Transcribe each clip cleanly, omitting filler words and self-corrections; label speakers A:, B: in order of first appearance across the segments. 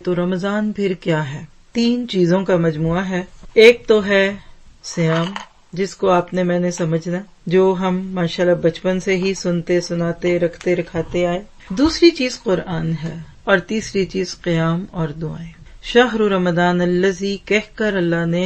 A: تو رمضان پھر کیا ہے؟ 3 چیزوں کا مجموعہ ہے. ایک تو ہے سیام، جس کو آپ نے میں نے سمجھنا، جو ہم ماشاءاللہ بچپن سے ہی سنتے سناتے رکھتے رکھاتے آئے. دوسری چیز قرآن ہے، اور تیسری چیز قیام اور دعائیں. شہر رمضان الذی کہہ کر اللہ نے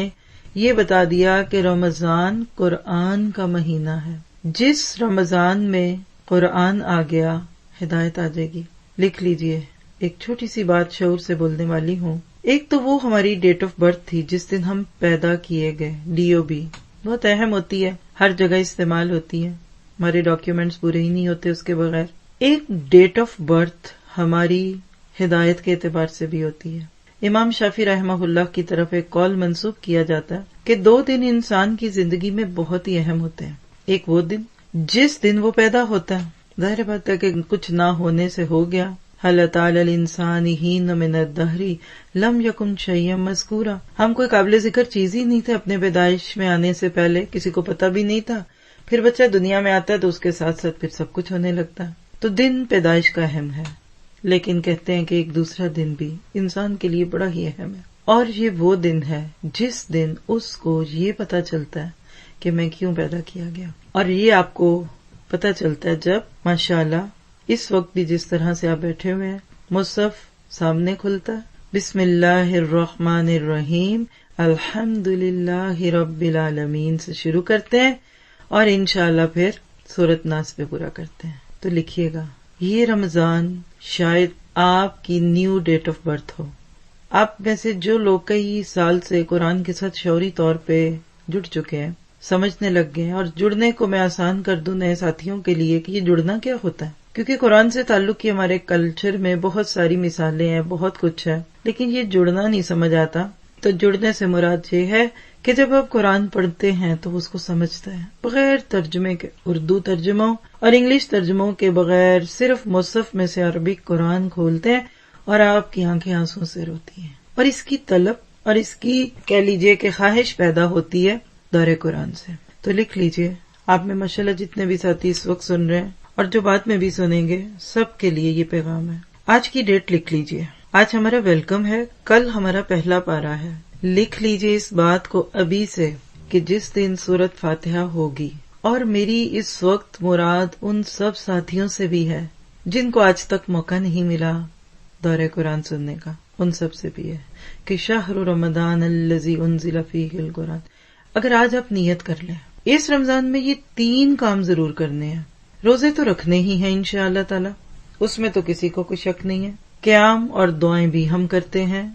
A: یہ بتا دیا کہ رمضان قرآن کا مہینہ ہے. جس رمضان میں قرآن آ گیا ہدایت آ جائے گی. لکھ لیجئے، ایک چھوٹی سی بات شعور سے بولنے والی ہوں. ایک تو وہ ہماری ڈیٹ آف برتھ تھی جس دن ہم پیدا کیے گئے، DOB بہت اہم ہوتی ہے، ہر جگہ استعمال ہوتی ہے، ہمارے ڈاکیومنٹس پورے ہی نہیں ہوتے اس کے بغیر. ایک ڈیٹ آف برتھ ہماری ہدایت کے اعتبار سے بھی ہوتی ہے. امام شافعی رحمہ اللہ کی طرف ایک قول منسوب کیا جاتا ہے کہ 2 دن انسان کی زندگی میں بہت ہی اہم ہوتے ہیں. ایک وہ دن جس دن وہ پیدا ہوتا ہے، ظاہر بات ہے کہ کچھ نہ ہونے سے ہو گیا. هل اتى على الانسان حين من الدهر لم يكن شيئا مذكورا. ہم کوئی قابل ذکر چیز ہی نہیں تھے اپنے پیدائش میں آنے سے پہلے، کسی کو پتہ بھی نہیں تھا. پھر بچہ دنیا میں آتا ہے تو اس کے ساتھ ساتھ پھر سب کچھ ہونے لگتا ہے. تو دن پیدائش کا اہم ہے، لیکن کہتے ہیں کہ ایک دوسرا دن بھی انسان کے لیے بڑا ہی اہم ہے، اور یہ وہ دن ہے جس دن اس کو یہ پتہ چلتا ہے کہ میں کیوں پیدا کیا گیا. اور یہ آپ کو پتہ چلتا ہے جب ماشاءاللہ اس وقت بھی جس طرح سے آپ بیٹھے ہوئے ہیں، مصحف سامنے کھلتا ہے، بسم اللہ الرحمن الرحیم الحمدللہ رب العالمین سے شروع کرتے ہیں اور انشاءاللہ پھر سورۃ ناس پہ پورا کرتے ہیں. تو لکھیے گا، یہ رمضان شاید آپ کی نیو ڈیٹ آف برتھ ہو. آپ میں سے جو لوگ کئی سال سے قرآن کے ساتھ شعوری طور پہ جڑ چکے ہیں، سمجھنے لگ گئے ہیں، اور جڑنے کو میں آسان کر دوں نئے ساتھیوں کے لیے کہ یہ جڑنا کیا ہوتا ہے، کیونکہ قرآن سے تعلق کی ہمارے کلچر میں بہت ساری مثالیں ہیں، بہت کچھ ہے، لیکن یہ جڑنا نہیں سمجھ آتا. تو جڑنے سے مراد یہ ہے کہ جب آپ قرآن پڑھتے ہیں تو اس کو سمجھتے ہیں بغیر ترجمے کے، اردو ترجموں اور انگلش ترجموں کے بغیر، صرف مصحف میں سے عربک قرآن کھولتے ہیں اور آپ کی آنکھیں آنسوں سے روتی ہیں، اور اس کی طلب اور اس کی کہہ لیجئے کہ خواہش پیدا ہوتی ہے دور قرآن سے. تو لکھ لیجئے، آپ میں ماشاءاللہ جتنے بھی ساتھی اس وقت سن رہے ہیں اور جو بعد میں بھی سنیں گے، سب کے لیے یہ پیغام ہے. آج کی ڈیٹ لکھ لیجئے، آج ہمارا ویلکم ہے، کل ہمارا پہلا پارہ ہے. لکھ لیجئے اس بات کو ابھی سے کہ جس دن سورۃ فاتحہ ہوگی، اور میری اس وقت مراد ان سب ساتھیوں سے بھی ہے جن کو آج تک موقع نہیں ملا دورہ قرآن سننے کا، ان سب سے بھی ہے کہ شہر رمضان الذی انزل فیہ القرآن. اگر آج آپ نیت کر لیں، اس رمضان میں یہ 3 کام ضرور کرنے ہیں. روزے تو رکھنے ہی ہیں انشاءاللہ تعالی، اس میں تو کسی کو کوئی شک نہیں ہے. قیام اور دعائیں بھی ہم کرتے ہیں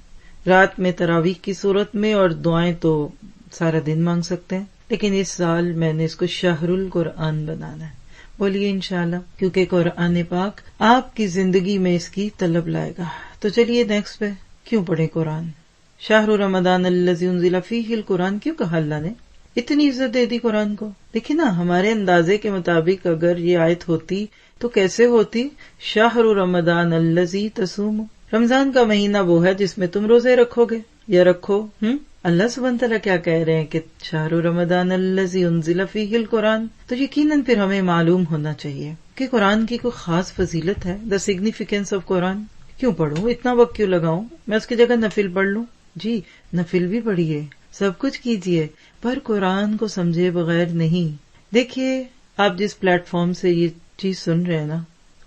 A: رات میں تراویح کی صورت میں، اور دعائیں تو سارا دن مانگ سکتے ہیں، لیکن اس سال میں نے اس کو شہر القرآن بنانا ہے. بولیے انشاءاللہ، کیونکہ قرآن پاک آپ کی زندگی میں اس کی طلب لائے گا. تو چلیے نیکسٹ پہ، کیوں پڑھیں قرآن؟ شہر رمضان الذی انزل فیہ القرآن کیوں کہا اللہ نے؟ اتنی عزت دے دی قرآن کو. دیکھیں نا، ہمارے اندازے کے مطابق اگر یہ آیت ہوتی تو کیسے ہوتی؟ شہر رمضان الذی تصوم، رمضان کا مہینہ وہ ہے جس میں تم روزے رکھو گے یا رکھو. اللہ سبحانہ تعالیٰ کیا کہہ رہے ہیں کہ شہر رمضان الذی انزل فیہ القرآن. تو یقیناً پھر ہمیں معلوم ہونا چاہیے کہ قرآن کی کوئی خاص فضیلت ہے. دا سگنیفیکینس آف قرآن. کیوں پڑھوں، اتنا وقت کیوں لگاؤں؟ میں اس کی جگہ نفل پڑھ لوں. جی نفل بھی پڑھیے، سب کچھ کیجیے، پر قرآن کو سمجھے بغیر نہیں. دیکھیے، آپ جس پلیٹ فارم سے یہ چیز سن رہے ہیں نا،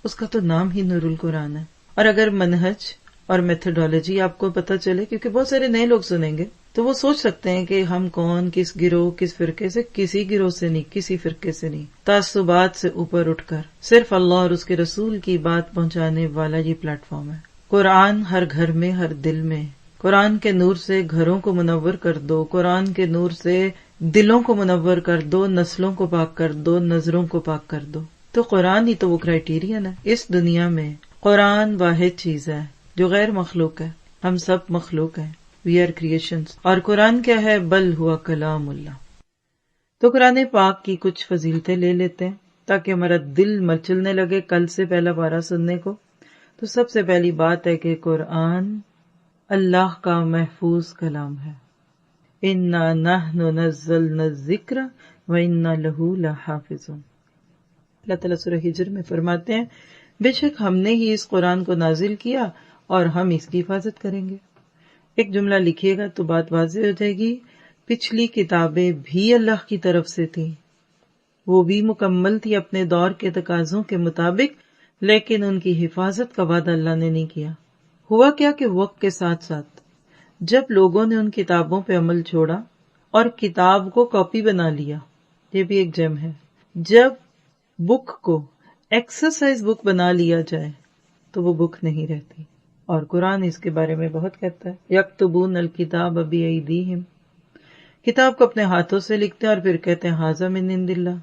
A: اس کا تو نام ہی نور القرآن ہے. اور اگر منہج اور میتھڈالوجی آپ کو پتہ چلے، کیونکہ بہت سارے نئے لوگ سنیں گے تو وہ سوچ سکتے ہیں کہ ہم کون، کس گروہ، کس فرقے سے. کسی گروہ سے نہیں، کسی فرقے سے نہیں، تعصبات سے اوپر اٹھ کر صرف اللہ اور اس کے رسول کی بات پہنچانے والا یہ پلیٹ فارم ہے. قرآن ہر گھر میں، ہر دل میں. قرآن کے نور سے گھروں کو منور کر دو، قرآن کے نور سے دلوں کو منور کر دو، نسلوں کو پاک کر دو، نظروں کو پاک کر دو. تو قرآن ہی تو وہ کرائیٹیرین ہے. اس دنیا میں قرآن واحد چیز ہے جو غیر مخلوق ہے. ہم سب مخلوق ہیں، وی آر کریشنز. اور قرآن کیا ہے؟ بل ہوا کلام اللہ. تو قرآن پاک کی کچھ فضیلتیں لے لیتے ہیں تاکہ ہمارا دل مچلنے لگے کل سے پہلا پارہ سننے کو. تو سب سے پہلی بات ہے کہ قرآن اللہ کا محفوظ کلام ہے. اِنَّا نَحْنُ نَزَّلْنَا الذِّكْرَ وَإِنَّا لَهُ لَحَافِظُونَ. اللہ تعالیٰ سورہ ہجر میں فرماتے ہیں، بے شک ہم نے ہی اس قرآن کو نازل کیا اور ہم اس کی حفاظت کریں گے. ایک جملہ لکھیے گا تو بات واضح ہو جائے گی. پچھلی کتابیں بھی اللہ کی طرف سے تھیں، وہ بھی مکمل تھی اپنے دور کے تقاضوں کے مطابق، لیکن ان کی حفاظت کا وعدہ اللہ نے نہیں کیا. ہوا کیا کہ وقت کے ساتھ ساتھ جب لوگوں نے ان کتابوں پہ عمل چھوڑا اور کتاب کو کاپی بنا لیا، یہ بھی ایک جم ہے، جب بک کو ایکسرسائز بک بنا لیا جائے تو وہ بک نہیں رہتی. اور قرآن اس کے بارے میں بہت کہتا ہے، یکتبون الکتاب بایدیہم، کتاب کو اپنے ہاتھوں سے لکھتے ہیں اور پھر کہتے ہیں ھذا من عند اللہ.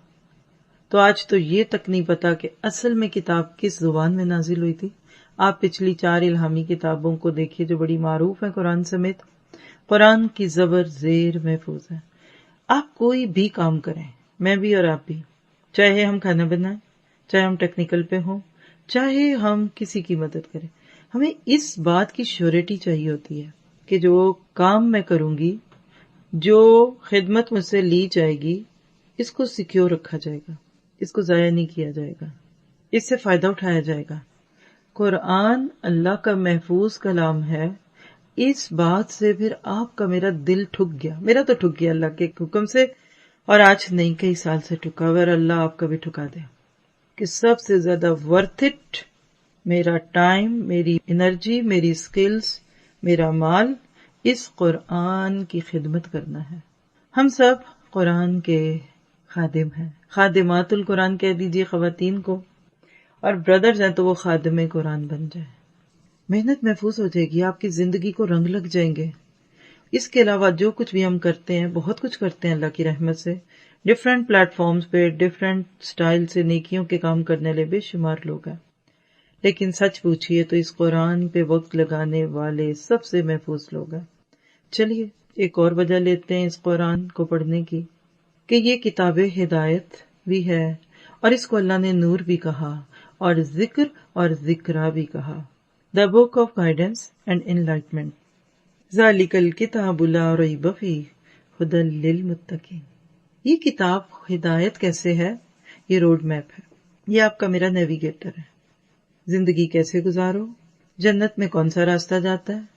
A: تو آج تو یہ تک نہیں پتا کہ اصل میں کتاب کس زبان میں نازل ہوئی تھی. آپ پچھلی 4 الہامی کتابوں کو دیکھیے جو بڑی معروف ہیں قرآن سمیت. قرآن کی زبر زیر محفوظ ہے. آپ کوئی بھی کام کریں، میں بھی اور آپ بھی، چاہے ہم کھانا بنائیں، چاہے ہم ٹیکنیکل پہ ہوں، چاہے ہم کسی کی مدد کریں، ہمیں اس بات کی شیورٹی چاہیے ہوتی ہے کہ جو کام میں کروں گی، جو خدمت مجھ سے لی جائے گی، اس کو سیکیور رکھا جائے گا، اس کو ضائع نہیں کیا جائے گا، اس سے فائدہ اٹھایا جائے گا. قرآن اللہ کا محفوظ کلام ہے. اس بات سے پھر آپ کا میرا دل ٹھک گیا، میرا تو ٹھک گیا اللہ کے حکم سے، اور آج نہیں کئی سال سے ٹھکا ہوا، اور اللہ آپ کا بھی ٹھکا دے کہ سب سے زیادہ ورتھ اٹ میرا ٹائم، میری انرجی، میری سکلز، میرا مال اس قرآن کی خدمت کرنا ہے. ہم سب قرآن کے خادم ہیں، خادمات القرآن کہہ دیجئے خواتین کو، اور بردرز ہیں تو وہ خادم قرآن بن جائیں. محنت محفوظ ہو جائے گی، آپ کی زندگی کو رنگ لگ جائیں گے. اس کے علاوہ جو کچھ بھی ہم کرتے ہیں، بہت کچھ کرتے ہیں اللہ کی رحمت سے، ڈفرینٹ پلیٹ فارمز پہ ڈفرینٹ سٹائل سے نیکیوں کے کام کرنے والے بے شمار لوگ ہیں، لیکن سچ پوچھئے تو اس قرآن پہ وقت لگانے والے سب سے محفوظ لوگ ہیں. چلیے ایک اور وجہ لیتے ہیں اس قرآن کو پڑھنے کی، کہ یہ کتاب ہدایت بھی ہے، اور اس کو اللہ نے نور بھی کہا، اور ذکر اور ذکرہ بھی کہا. The book of guidance and enlightenment, ذالک الکتاب لا ریب فیہ ھدی للمتقین. یہ کتاب ہدایت کیسے ہے؟ یہ روڈ میپ ہے، یہ آپ کا میرا نیویگیٹر ہے. زندگی کیسے گزارو، جنت میں کون سا راستہ جاتا ہے،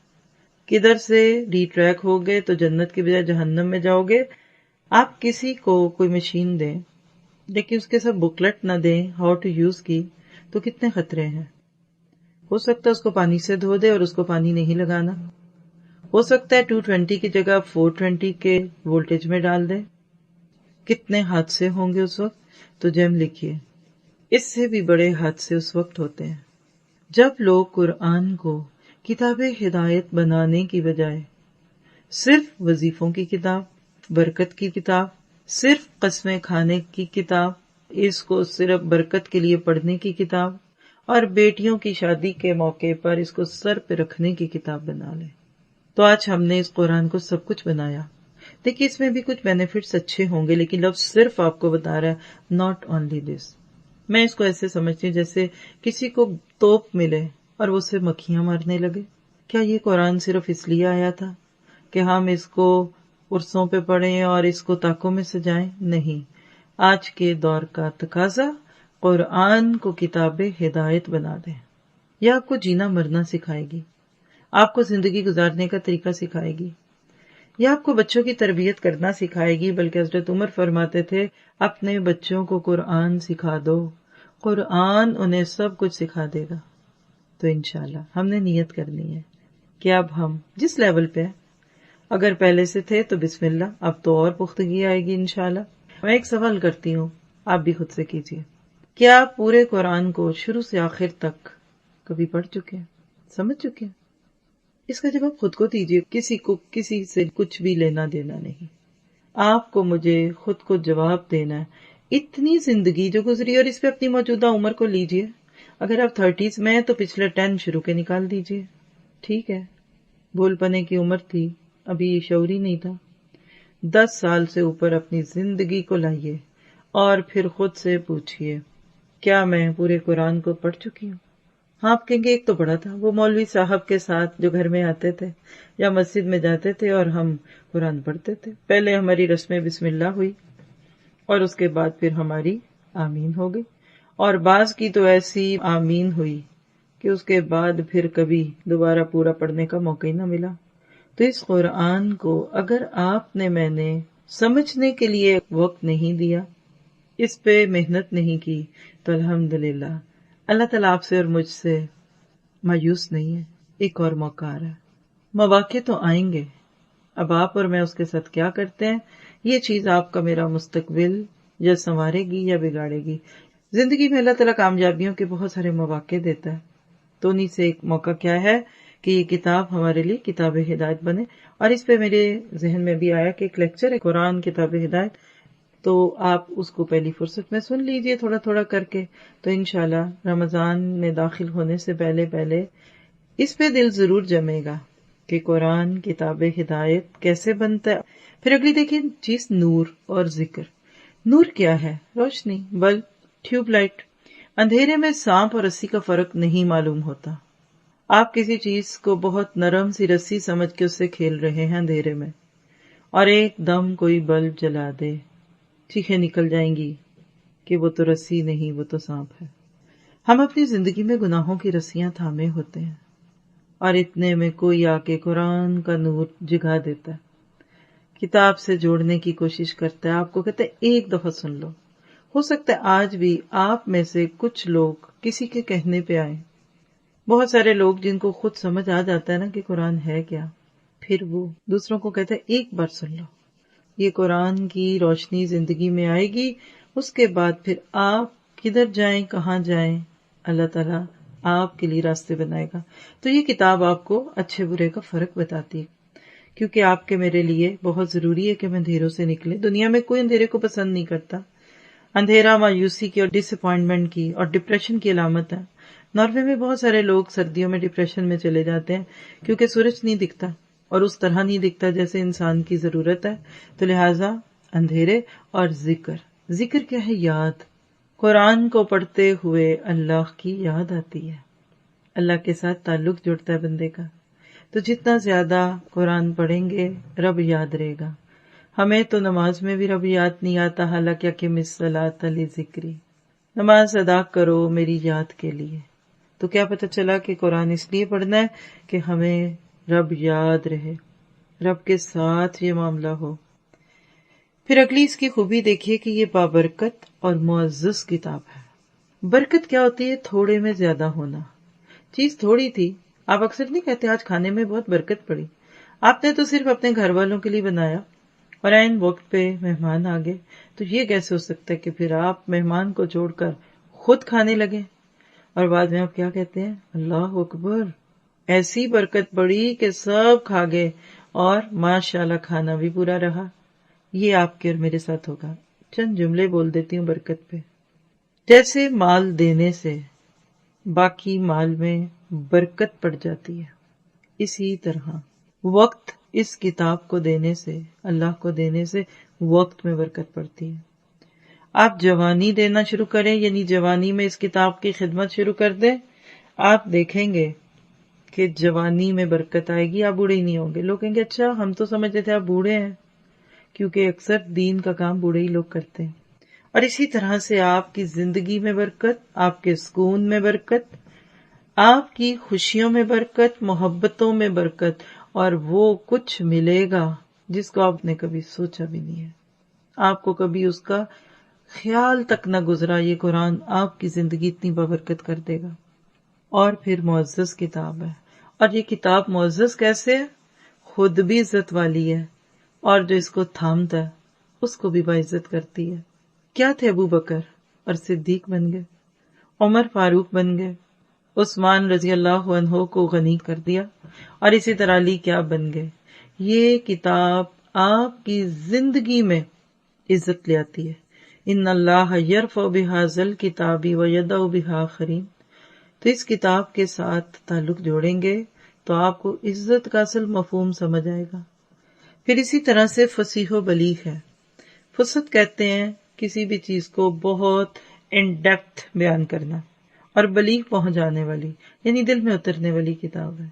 A: کدھر سے ری ٹریک ہو گئے تو جنت کی بجائے جہنم میں جاؤ گے. آپ کسی کو کوئی مشین دیں لیکن اس کے ساتھ بکلٹ نہ دیں ہاؤ ٹو یوز کی، تو کتنے خطرے ہیں. ہو سکتا ہے اس کو پانی سے دھو دے اور اس کو پانی نہیں لگانا، ہو سکتا ہے 220 کی جگہ 420 کے وولٹیج میں ڈال دے. کتنے حادثے ہوں گے اس وقت. تو جیم لکھیے، اس سے بھی بڑے حادثے اس وقت ہوتے ہیں جب لوگ قرآن کو کتاب ہدایت بنانے کی بجائے صرف وظیفوں کی کتاب، برکت کی کتاب، صرف قسمیں کھانے کی کتاب، اس کو صرف برکت کے لیے پڑھنے کی کتاب، اور بیٹیوں کی شادی کے موقع پر اس کو سر پہ رکھنے کی کتاب بنا لیں. تو آج ہم نے اس قرآن کو سب کچھ بنایا. دیکھیے اس میں بھی کچھ بینیفٹس اچھے ہوں گے، لیکن لفظ صرف آپ کو بتا رہا ہے ناٹ اونلی دس. میں اس کو ایسے سمجھتی ہوں جیسے کسی کو توپ ملے اور وہ اسے مکھیاں مارنے لگے. کیا یہ قرآن صرف اس لیے آیا تھا کہ ہم اس کو عرسوں پہ پڑھیں اور اس کو طاقوں میں سجائیں؟ نہیں، آج کے دور کا تقاضا قرآن کو کتاب ہدایت بنا دیں. یہ آپ کو جینا مرنا سکھائے گی، آپ کو زندگی گزارنے کا طریقہ سکھائے گی، یہ آپ کو بچوں کی تربیت کرنا سکھائے گی. بلکہ حضرت عمر فرماتے تھے اپنے بچوں کو قرآن سکھا دو، قرآن انہیں سب کچھ سکھا دے گا. تو انشاءاللہ ہم نے نیت کرنی ہے کہ اب ہم جس لیول پہ ہیں، اگر پہلے سے تھے تو بسم اللہ، اب تو اور پختگی آئے گی انشاءاللہ. میں ایک سوال کرتی ہوں، آپ بھی خود سے کیجیے، کیا آپ پورے قرآن کو شروع سے آخر تک کبھی پڑھ چکے ہیں، سمجھ چکے ہیں؟ اس کا جواب خود کو دیجیے، کسی کو کسی سے کچھ بھی لینا دینا نہیں. آپ کو مجھے خود کو جواب دینا ہے. اتنی زندگی جو گزری، اور اس پہ اپنی موجودہ عمر کو لیجیے. اگر آپ 30s میں ہیں تو پچھلے 10 شروع کے نکال دیجیے. ٹھیک ہے، بھول پنے کی عمر تھی، ابھی شعور ہی نہیں تھا. 10 سال سے اوپر اپنی زندگی کو لائیے اور پھر خود سے پوچھئے کیا میں پورے قرآن کو پڑھ چکی ہوں؟ ہاں، آپ کہیں گے ایک تو پڑھا تھا، وہ مولوی صاحب کے ساتھ جو گھر میں آتے تھے یا مسجد میں جاتے تھے اور ہم قرآن پڑھتے تھے. پہلے ہماری رسم بسم اللہ ہوئی اور اس کے بعد پھر ہماری آمین ہو گئی، اور بعض کی تو ایسی آمین ہوئی کہ اس کے بعد پھر کبھی دوبارہ پورا پڑھنے کا موقع ہی نہ ملا. تو اس قرآن کو اگر آپ نے میں نے سمجھنے کے لیے وقت نہیں دیا، اس پہ محنت نہیں کی، تو الحمدللہ اللہ تعالیٰ آپ سے اور مجھ سے مایوس نہیں ہے. ایک اور موقع آ رہا ہے. مواقع تو آئیں گے، اب آپ اور میں اس کے ساتھ کیا کرتے ہیں، یہ چیز آپ کا میرا مستقبل یا سنوارے گی یا بگاڑے گی. زندگی میں اللہ تعالیٰ کامیابیوں کے بہت سارے مواقع دیتا ہے، تو انہیں سے ایک موقع کیا ہے کہ یہ کتاب ہمارے لیے کتاب ہدایت بنے. اور اس پہ میرے ذہن میں بھی آیا کہ ایک لیکچر ہے قرآن کتاب ہدایت، تو آپ اس کو پہلی فرصت میں سن لیجئے تھوڑا تھوڑا کر کے. تو انشاءاللہ رمضان میں داخل ہونے سے پہلے اس پہ دل ضرور جمے گا کہ قرآن کتاب ہدایت کیسے بنتا ہے. پھر اگلی دیکھیں چیز نور اور ذکر. نور کیا ہے؟ روشنی، بلب، ٹیوب لائٹ. اندھیرے میں سانپ اور رسی کا فرق نہیں معلوم ہوتا. آپ کسی چیز کو بہت نرم سی رسی سمجھ کے اس سے کھیل رہے ہیں اندھیرے میں، اور ایک دم کوئی بلب جلا دے، چیخیں نکل جائیں گی کہ وہ تو رسی نہیں، وہ تو سانپ ہے. ہم اپنی زندگی میں گناہوں کی رسیاں تھامے ہوتے ہیں، اور اتنے میں کوئی آ کے قرآن کا نور جگا دیتا ہے، کتاب سے جوڑنے کی کوشش کرتا ہے، آپ کو کہتا ہے ایک دفعہ سن لو. ہو سکتا ہے آج بھی آپ میں سے کچھ لوگ کسی کے کہنے پہ آئیں. بہت سارے لوگ جن کو خود سمجھ آ جاتا ہے نا کہ قرآن ہے کیا، پھر وہ دوسروں کو کہتا ہے ایک بار سن لو. یہ قرآن کی روشنی زندگی میں آئے گی، اس کے بعد پھر آپ کدھر جائیں کہاں جائیں اللہ تعالیٰ آپ کے لیے راستے بنائے گا. تو یہ کتاب آپ کو اچھے برے کا فرق بتاتی ہے، کیونکہ آپ کے میرے لیے بہت ضروری ہے کہ ہم اندھیروں سے نکلیں. دنیا میں کوئی اندھیرے کو پسند نہیں کرتا. اندھیرا مایوسی کی اور ڈس اپوائنٹمنٹ کی اور ڈپریشن کی علامت ہے. ناروے میں بہت سارے لوگ سردیوں میں ڈپریشن میں چلے جاتے ہیں کیونکہ سورج نہیں دکھتا، اور اس طرح نہیں دکھتا جیسے انسان کی ضرورت ہے. تو لہٰذا اندھیرے اور ذکر. ذکر کیا ہے؟ یاد. قرآن کو پڑھتے ہوئے اللہ کی یاد آتی ہے، اللہ کے ساتھ تعلق جڑتا ہے بندے کا. تو جتنا زیادہ قرآن پڑھیں گے رب یاد رہے گا. ہمیں تو نماز میں بھی رب یاد نہیں آتا، حالانکہ کہ الصلاۃ لذکری، نماز ادا کرو میری یاد کے لیے. تو کیا پتہ چلا کہ قرآن اس لیے پڑھنا ہے کہ ہمیں رب یاد رہے، رب کے ساتھ یہ معاملہ ہو. پھر اگلی اس کی خوبی دیکھیے کہ یہ بابرکت اور معزز کتاب ہے. برکت کیا ہوتی ہے؟ تھوڑے میں زیادہ ہونا. چیز تھوڑی تھی، آپ اکثر نہیں کہتے آج کھانے میں بہت برکت پڑی، آپ نے تو صرف اپنے گھر والوں کے لیے بنایا اور عین وقت پہ مہمان آ گئے. تو یہ کیسے ہو سکتا ہے کہ پھر آپ مہمان کو چھوڑ کر خود کھانے لگے، اور بعد میں آپ کیا کہتے ہیں؟ اللہ اکبر، ایسی برکت پڑی کہ سب کھا گئے اور ماشاءاللہ کھانا بھی پورا رہا. یہ آپ کے اور میرے ساتھ ہوگا. چند جملے بول دیتی ہوں برکت پہ. جیسے مال دینے سے باقی مال میں برکت پڑ جاتی ہے، اسی طرح وقت اس کتاب کو دینے سے، اللہ کو دینے سے وقت میں برکت پڑتی ہے. آپ جوانی دینا شروع کریں، یعنی جوانی میں اس کتاب کی خدمت شروع کر دیں، آپ دیکھیں گے کہ جوانی میں برکت آئے گی. آپ بوڑھے ہی نہیں ہوں گے. لوگ کہیں گے اچھا ہم تو سمجھتے تھے آپ بوڑھے ہیں، کیونکہ اکثر دین کا کام بوڑھے ہی لوگ کرتے ہیں. اور اسی طرح سے آپ کی زندگی میں برکت، آپ کے سکون میں برکت، آپ کی خوشیوں میں برکت، محبتوں میں برکت، اور وہ کچھ ملے گا جس کو آپ نے کبھی سوچا بھی نہیں ہے، آپ کو کبھی اس کا خیال تک نہ گزرا. یہ قرآن آپ کی زندگی اتنی بابرکت کر دے گا. اور پھر معزز کتاب ہے. اور یہ کتاب معزز کیسے ہے؟ خود بھی عزت والی ہے، اور جو اس کو تھامتا ہے اس کو بھی باعزت کرتی ہے. کیا تھے؟ ابو بکر اور صدیق بن گئے، عمر فاروق بن گئے، عثمان رضی اللہ عنہ کو غنی کر دیا، اور اسی طرح علی کیا بن گئے. یہ کتاب آپ کی زندگی میں عزت لے آتی ہے. ان اللہ یرفع بہذا الکتاب ویضع بہ آخرین. تو اس کتاب کے ساتھ تعلق جوڑیں گے تو آپ کو عزت کا اصل مفہوم سمجھ آئے گا. پھر اسی طرح سے فصیح و بلیغ ہے. فصحت کہتے ہیں کسی بھی چیز کو بہت ان ڈیپتھ بیان کرنا، اور بلیغ پہنچ جانے والی، یعنی دل میں اترنے والی کتاب ہے.